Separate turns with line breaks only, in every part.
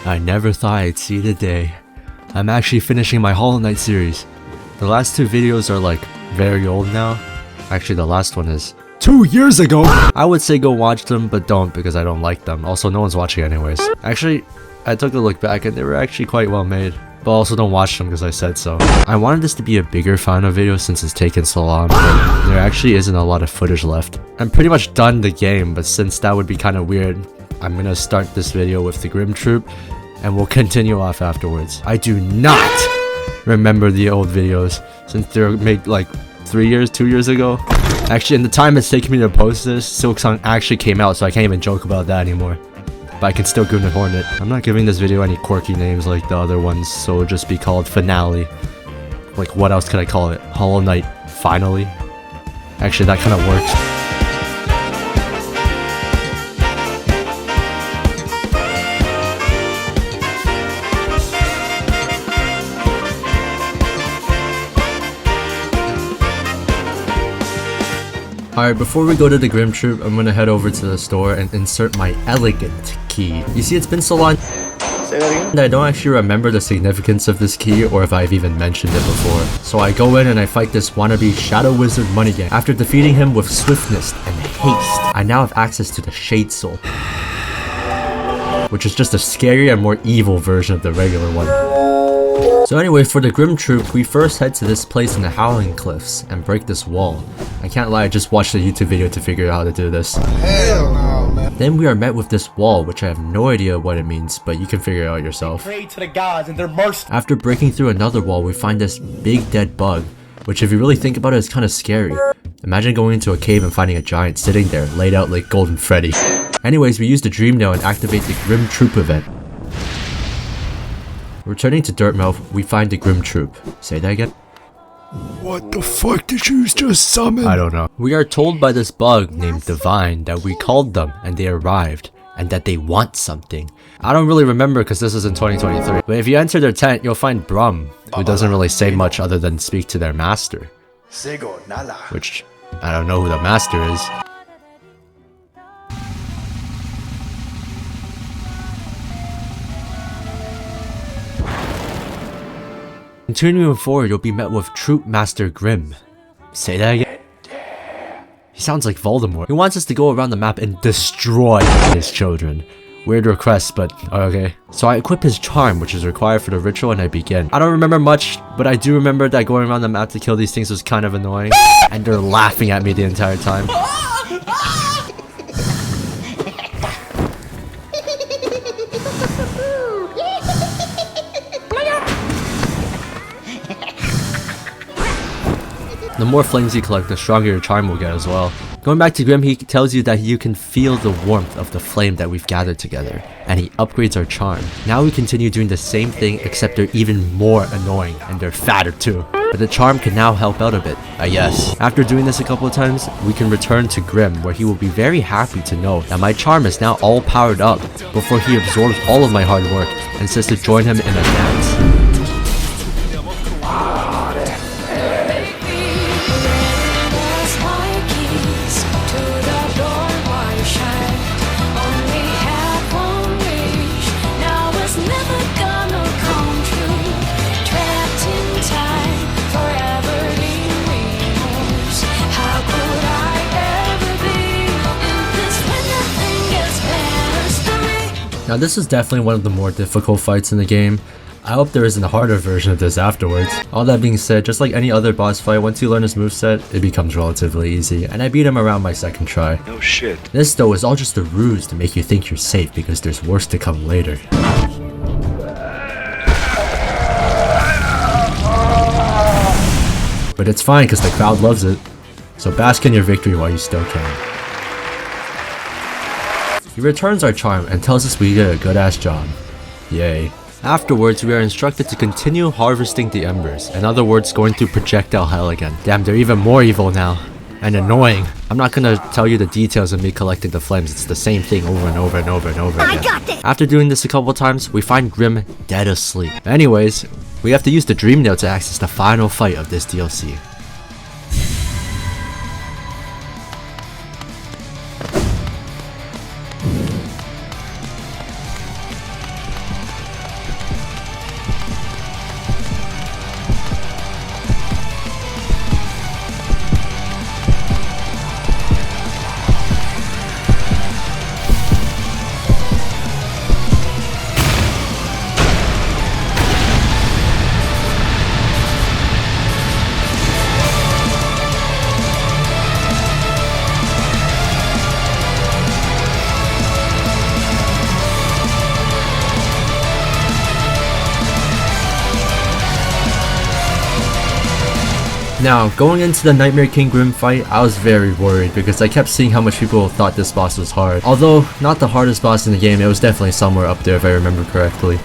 I never thought I'd see the day. I'm actually finishing my Hollow Knight series. The last two videos are like very old now. Actually, the last one is 2 years ago. I would say go watch them, but don't because I don't like them. Also, no one's watching anyways. Actually, I took a look back and they were actually quite well made. But also don't watch them because I said so. I wanted this to be a bigger final video since it's taken so long, but there actually isn't a lot of footage left. I'm pretty much done the game, but since that would be kind of weird, I'm gonna start this video with the Grimm Troupe and we'll continue off afterwards. I do not remember the old videos since they're made like 2 years ago. Actually, in the time it's taken me to post this, Silksong actually came out, so I can't even joke about that anymore. But I can still Goon and Hornet. I'm not giving this video any quirky names like the other ones, so it'll just be called Finale. Like, what else could I call it? Hollow Knight Finally? Actually, that kind of works. Alright, before we go to the Grimm Troupe, I'm gonna head over to the store and insert my elegant key. You see, it's been so long that I don't actually remember the significance of this key or if I've even mentioned it before. So I go in and I fight this wannabe Shadow Wizard Money Gang. After defeating him with swiftness and haste, I now have access to the Shade Soul, which is just a scarier and more evil version of the regular one. So anyway, for the Grimm Troupe, we first head to this place in the Howling Cliffs and break this wall. I can't lie, I just watched a YouTube video to figure out how to do this.
Hell no, man.
Then we are met with this wall, which I have no idea what it means, but you can figure it out yourself.
Pray to the gods and they're merciful.
After breaking through another wall, we find this big dead bug, which if you really think about it is kind of scary. Imagine going into a cave and finding a giant sitting there, laid out like Golden Freddy. Anyways, we use the Dream Nail and activate the Grimm Troupe event. Returning to Dirtmouth, we find the Grimm Troupe. Say that again?
What the fuck did you just summon?
I don't know. We are told by this bug named Divine that we called them and they arrived and that they want something. I don't really remember because this is in 2023. But if you enter their tent, you'll find Brum, who doesn't really say much other than speak to their master. Which, I don't know who the master is. Continuing forward, you'll be met with Troop Master Grimm. Say that again? He sounds like Voldemort. He wants us to go around the map and destroy his children. Weird request, but okay. So I equip his charm, which is required for the ritual, and I begin. I don't remember much, but I do remember that going around the map to kill these things was kind of annoying. And they're laughing at me the entire time. The more flames you collect, the stronger your charm will get as well. Going back to Grimm, he tells you that you can feel the warmth of the flame that we've gathered together, and he upgrades our charm. Now we continue doing the same thing, except they're even more annoying, and they're fatter too. But the charm can now help out a bit, I guess. After doing this a couple of times, we can return to Grimm, where he will be very happy to know that my charm is now all powered up before he absorbs all of my hard work and says to join him in a dance. Now this is definitely one of the more difficult fights in the game. I hope there isn't a harder version of this afterwards. All that being said, just like any other boss fight, once you learn his moveset, it becomes relatively easy, and I beat him around my second try.
No shit.
This though is all just a ruse to make you think you're safe because there's worse to come later. But it's fine because the crowd loves it, so bask in your victory while you still can. He returns our charm and tells us we did a good ass job. Yay. Afterwards, we are instructed to continue harvesting the embers. In other words, going through projectile hell again. Damn, they're even more evil now. And annoying. I'm not gonna tell you the details of me collecting the flames, it's the same thing over and over and over and over again. I got this! After doing this a couple times, we find Grimm dead asleep. Anyways, we have to use the Dream Nail to access the final fight of this DLC. Now, going into the Nightmare King Grimm fight, I was very worried because I kept seeing how much people thought this boss was hard. Although, not the hardest boss in the game, it was definitely somewhere up there if I remember correctly.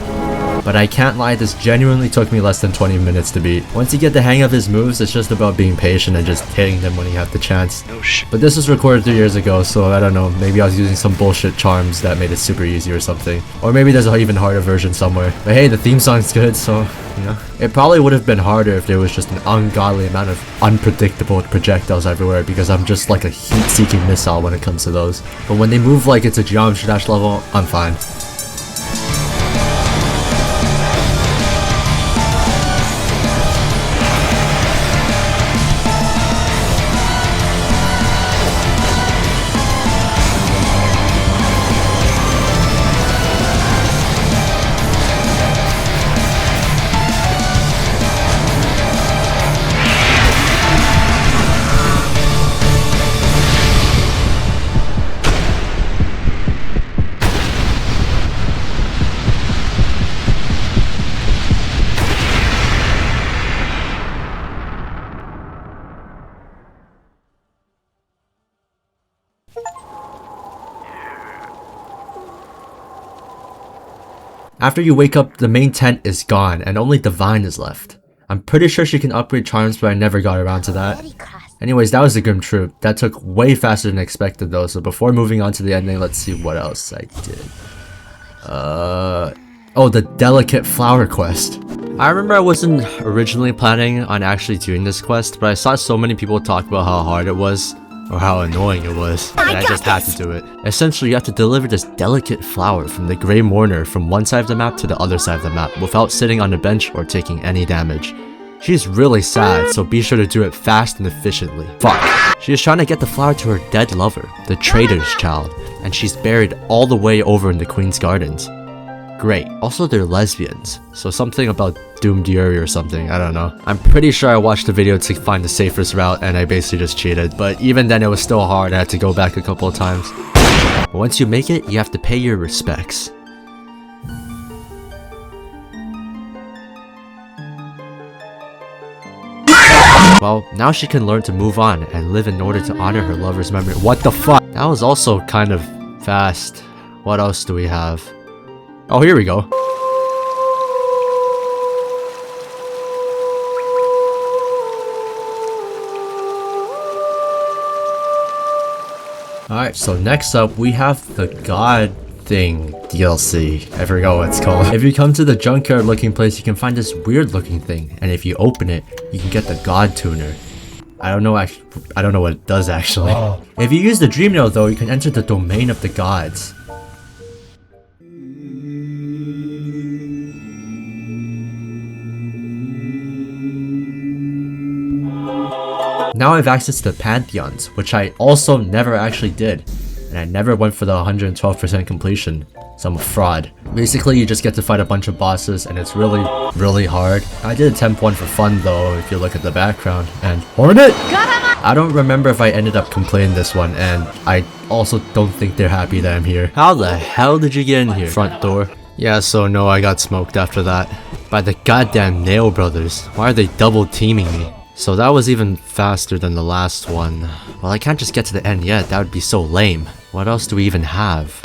But I can't lie, this genuinely took me less than 20 minutes to beat. Once you get the hang of his moves, it's just about being patient and just hitting them when you have the chance. But this was recorded 3 years ago, so I don't know, maybe I was using some bullshit charms that made it super easy or something. Or maybe there's an even harder version somewhere. But hey, the theme song's good, so, you know. It probably would have been harder if there was just an ungodly amount of unpredictable projectiles everywhere, because I'm just like a heat-seeking missile when it comes to those. But when they move like it's a Geometry Dash level, I'm fine. After you wake up, the main tent is gone and only Divine is left. I'm pretty sure she can upgrade charms, but I never got around to that. Anyways, that was the Grimm Troupe. That took way faster than expected though, so before moving on to the ending, let's see what else I did. Oh, the Delicate Flower quest. I remember I wasn't originally planning on actually doing this quest, but I saw so many people talk about how hard it was, or how annoying it was, and I just had to do it. Essentially, you have to deliver this delicate flower from the Grey Mourner from one side of the map to the other side of the map without sitting on a bench or taking any damage. She's really sad, so be sure to do it fast and efficiently. Fuck. She is trying to get the flower to her dead lover, the Trader's Child, and she's buried all the way over in the Queen's Gardens. Great. Also, they're lesbians, so something about Doomed Yuri or something, I don't know. I'm pretty sure I watched the video to find the safest route and I basically just cheated, but even then it was still hard. I had to go back a couple of times. But once you make it, you have to pay your respects. Well, now she can learn to move on and live in order to honor her lover's memory. What the fuck? That was also kind of fast. What else do we have? Oh, here we go. Alright, so next up we have the God Thing DLC. I forgot what it's called. If you come to the junkyard looking place, you can find this weird looking thing, and if you open it, you can get the God Tuner. I don't know what it does actually. Oh. If you use the Dream Nail though, you can enter the domain of the gods. Now I have access to the Pantheons, which I also never actually did, and I never went for the 112% completion, so I'm a fraud. Basically, you just get to fight a bunch of bosses, and it's really hard. I did attempt one for fun though, if you look at the background, and Hornet! I don't remember if I ended up completing this one, and I also don't think they're happy that I'm here. How the hell did you get in here? Front door. Yeah, so no, I got smoked after that. By the goddamn Nail Brothers. Why are they double teaming me? So that was even faster than the last one. Well, I can't just get to the end yet, that would be so lame. What else do we even have?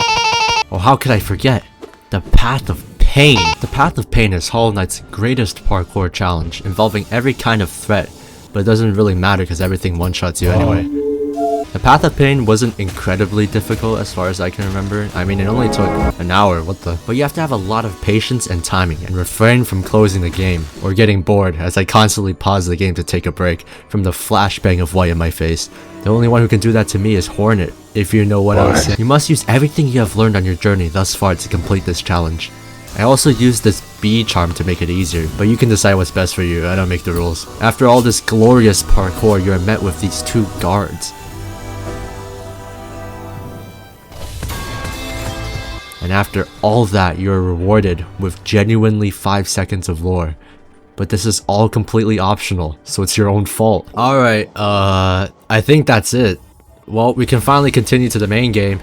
Oh, how could I forget? The Path of Pain. The Path of Pain is Hollow Knight's greatest parkour challenge, involving every kind of threat, but it doesn't really matter because everything one-shots you anyway. The Path of Pain wasn't incredibly difficult as far as I can remember. I mean, it only took an hour, what the? But you have to have a lot of patience and timing and refrain from closing the game or getting bored as I constantly pause the game to take a break from the flashbang of white in my face. The only one who can do that to me is Hornet, if you know what I was saying. You must use everything you have learned on your journey thus far to complete this challenge. I also used this bee charm to make it easier, but you can decide what's best for you, I don't make the rules. After all this glorious parkour, you are met with these two guards. And after all that, you're rewarded with genuinely 5 seconds of lore. But this is all completely optional, so it's your own fault. Alright, I think that's it. Well, we can finally continue to the main game.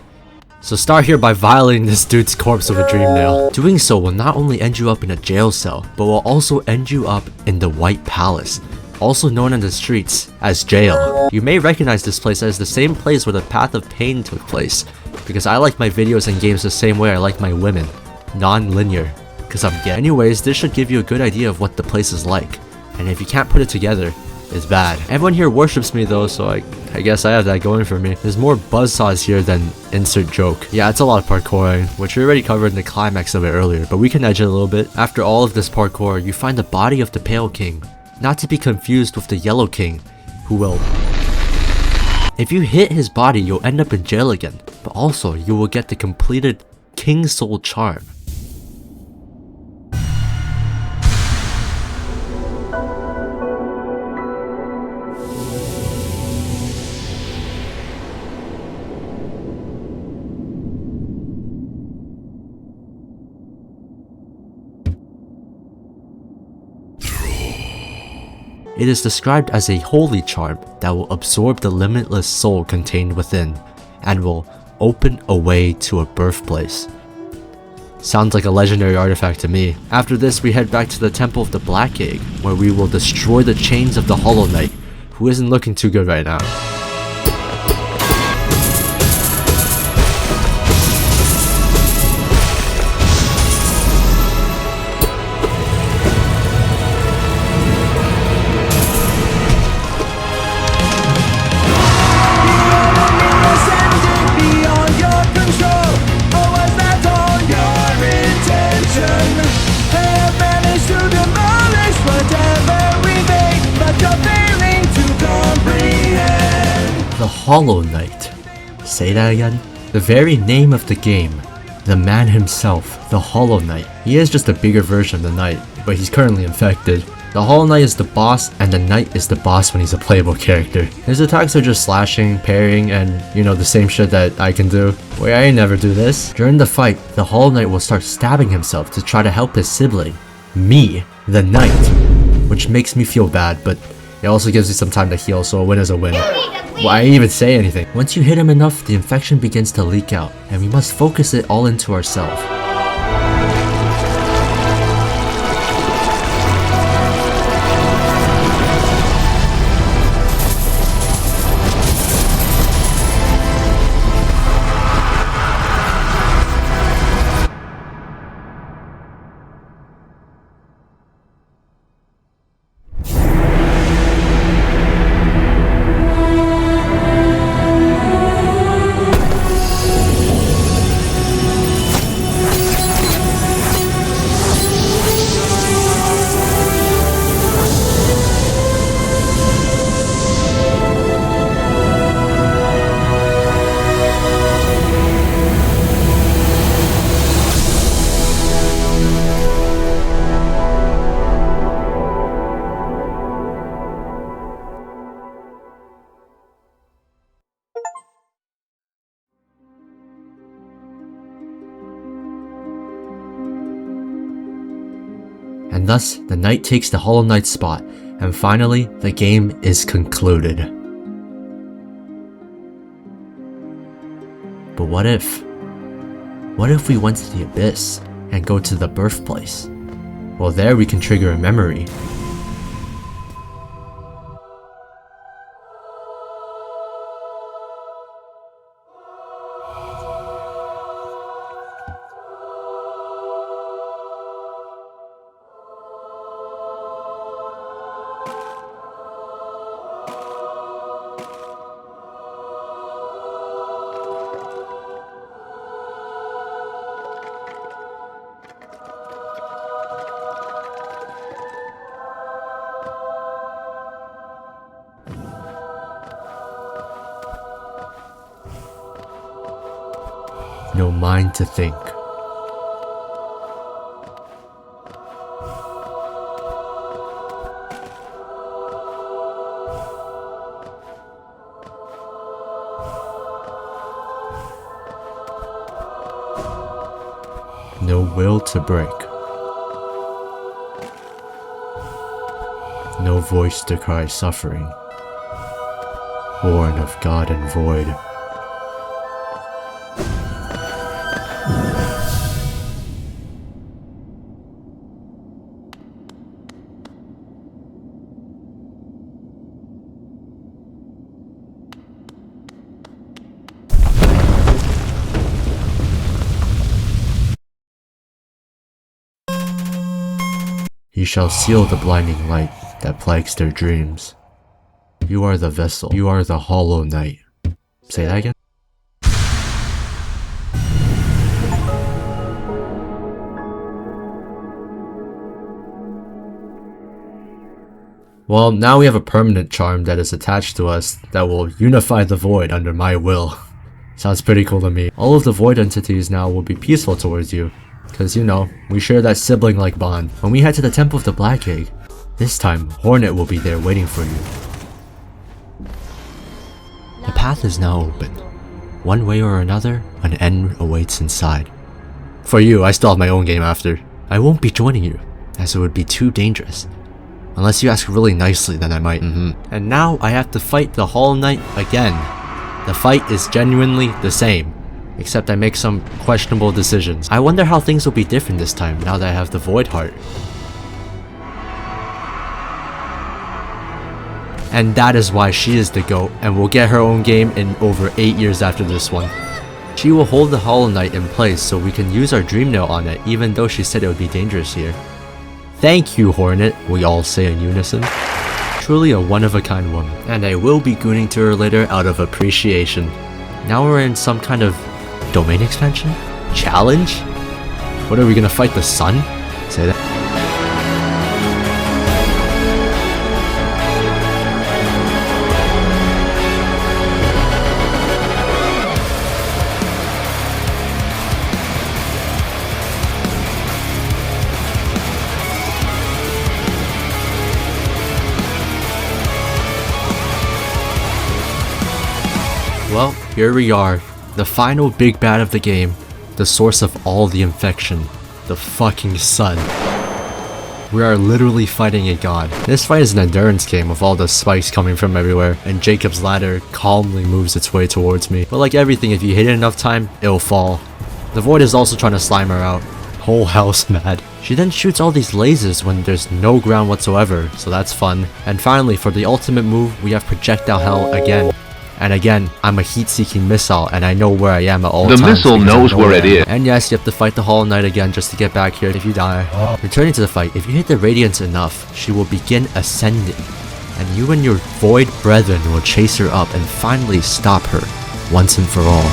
So start here by violating this dude's corpse with a Dream Nail. Doing so will not only end you up in a jail cell, but will also end you up in the White Palace, also known in the streets as jail. You may recognize this place as the same place where the Path of Pain took place, because I like my videos and games the same way I like my women, non-linear, because I'm gay. Anyways, this should give you a good idea of what the place is like, and if you can't put it together, it's bad. Everyone here worships me though, so I guess I have that going for me. There's more buzzsaws here than insert joke. Yeah, it's a lot of parkouring, which we already covered in the climax of it earlier, but we can edge it a little bit. After all of this parkour, you find the body of the Pale King, not to be confused with the Yellow King, who will... If you hit his body, you'll end up in jail again, but also you will get the completed King Soul Charm. It is described as a holy charm that will absorb the limitless soul contained within, and will open a way to a birthplace. Sounds like a legendary artifact to me. After this, we head back to the Temple of the Black Egg, where we will destroy the chains of the Hollow Knight, who isn't looking too good right now. Hollow Knight. Say that again? The very name of the game. The man himself, the Hollow Knight. He is just a bigger version of the Knight, but he's currently infected. The Hollow Knight is the boss, and the Knight is the boss when he's a playable character. His attacks are just slashing, parrying, and you know, the same shit that I can do. Wait, I never do this. During the fight, the Hollow Knight will start stabbing himself to try to help his sibling, me, the Knight, which makes me feel bad, but it also gives you some time to heal, so a win is a win. Why even say anything? Once you hit him enough, the infection begins to leak out, and we must focus it all into ourselves. And thus, the Knight takes the Hollow Knight's spot, and finally, the game is concluded. But what if? What if we went to the Abyss and go to the Birthplace? Well, there we can trigger a memory. No mind to think. No will to break. No voice to cry suffering. Born of God and void. He shall seal the blinding light that plagues their dreams. You are the vessel. You are the hollow knight. Say that again? Well, now we have a permanent charm that is attached to us that will unify the void under my will. Sounds pretty cool to me. All of the void entities now will be peaceful towards you. Cause you know, we share that sibling-like bond. When we head to the Temple of the Black Egg, this time, Hornet will be there waiting for you. The path is now open. One way or another, an end awaits inside. For you, I still have my own game after. I won't be joining you, as it would be too dangerous. Unless you ask really nicely, then I might. And now I have to fight the Hollow Knight again. The fight is genuinely the same, except I make some questionable decisions. I wonder how things will be different this time now that I have the Void Heart. And that is why she is the GOAT and will get her own game in over 8 years after this one. She will hold the Hollow Knight in place so we can use our Dream Nail on it even though she said it would be dangerous here. Thank you, Hornet, we all say in unison. Truly a one-of-a-kind woman, and I will be gooning to her later out of appreciation. Now we're in some kind of domain expansion? Challenge? What are we gonna fight, the sun? Say that. Well, here we are, the final big bad of the game, the source of all the infection, the fucking sun. We are literally fighting a god. This fight is an endurance game with all the spikes coming from everywhere, and Jacob's ladder calmly moves its way towards me. But like everything, if you hit it enough time, it'll fall. The void is also trying to slime her out. Whole house mad. She then shoots all these lasers when there's no ground whatsoever, so that's fun. And finally, for the ultimate move, we have projectile hell again. And again, I'm a heat-seeking missile, and I know where I am at all times.
The missile knows where it is.
And yes, you have to fight the Hollow Knight again just to get back here if you die. Returning to the fight, if you hit the Radiance enough, she will begin ascending. And you and your Void brethren will chase her up and finally stop her, once and for all.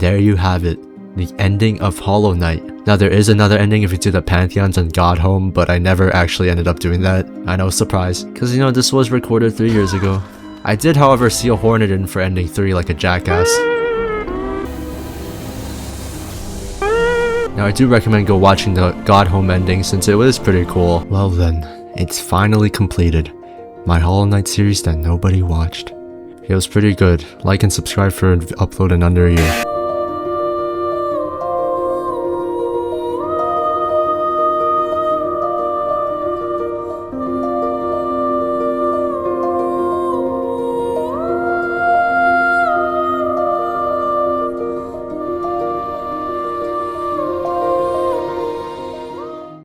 there you have it, the ending of Hollow Knight. Now there is another ending if you do the Pantheons and Godhome, but I never actually ended up doing that. I know, surprise. Cause you know, this was recorded 3 years ago. I did however seal Hornet in for ending 3 like a jackass. Now I do recommend go watching the Godhome ending since it was pretty cool. Well then, it's finally completed. My Hollow Knight series that nobody watched. It was pretty good. Like and subscribe for an upload in under a year.